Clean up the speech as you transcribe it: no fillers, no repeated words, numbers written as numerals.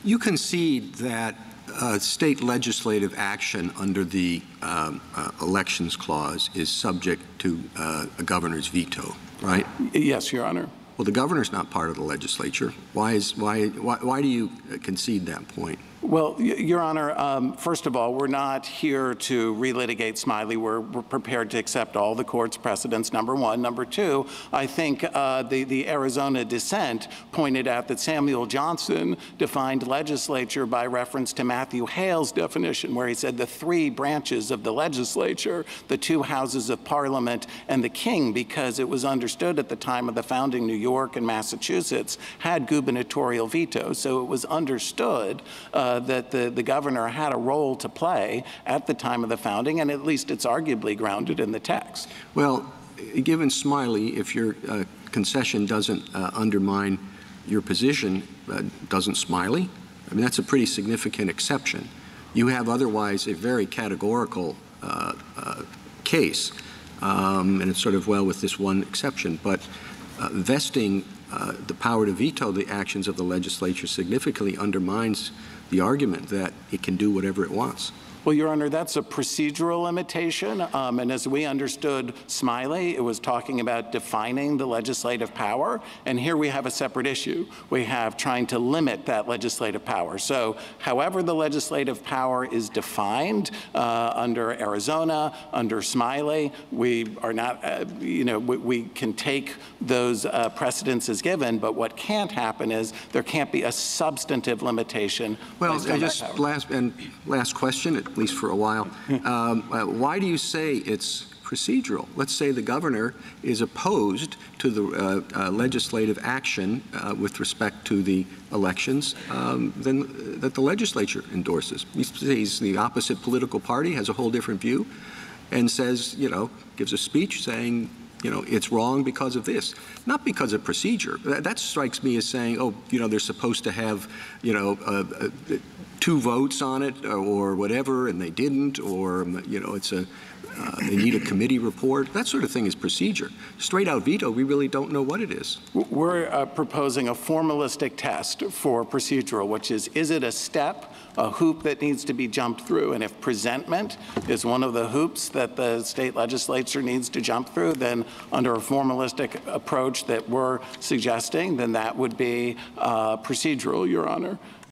You concede that state legislative action under the Elections Clause is subject to a governor's veto, right? Yes, Your Honor. Well, the governor's not part of the legislature. Why do you concede that point? Well, Your Honor, first of all, we're not here to relitigate Smiley. We're prepared to accept all the court's precedents, number one. Number two, I think the Arizona dissent pointed out that Samuel Johnson defined legislature by reference to Matthew Hale's definition, where he said the three branches of the legislature, the two houses of parliament, and the king, because it was understood at the time of the founding New York and Massachusetts had gubernatorial veto. So it was understood that the governor had a role to play at the time of the founding, and at least it's arguably grounded in the text. Well, given Smiley, if your concession doesn't undermine your position, doesn't Smiley? I mean, that's a pretty significant exception. You have otherwise a very categorical case, and it's sort of, well, with this one exception, but vesting the power to veto the actions of the legislature significantly undermines the argument that it can do whatever it wants. Well, Your Honor, that's a procedural limitation, and as we understood Smiley, it was talking about defining the legislative power, and here we have a separate issue. We have trying to limit that legislative power. So however the legislative power is defined under Arizona, under Smiley, we are not, we can take those precedents as given, but what can't happen is there can't be a substantive limitation. Well, just last question, at least for a while. Why do you say it's procedural? Let's say the governor is opposed to the legislative action with respect to the elections then that the legislature endorses. He's the opposite political party, has a whole different view, and says, gives a speech saying, it's wrong because of this, not because of procedure. That strikes me as saying, they're supposed to have, two votes on it or whatever, and they didn't, or, they need a committee report. That sort of thing is procedure. Straight out veto, we really don't know what it is. We're proposing a formalistic test for procedural, which is it a step, a hoop that needs to be jumped through? And if presentment is one of the hoops that the state legislature needs to jump through, then under a formalistic approach that we're suggesting, then that would be procedural, Your Honor.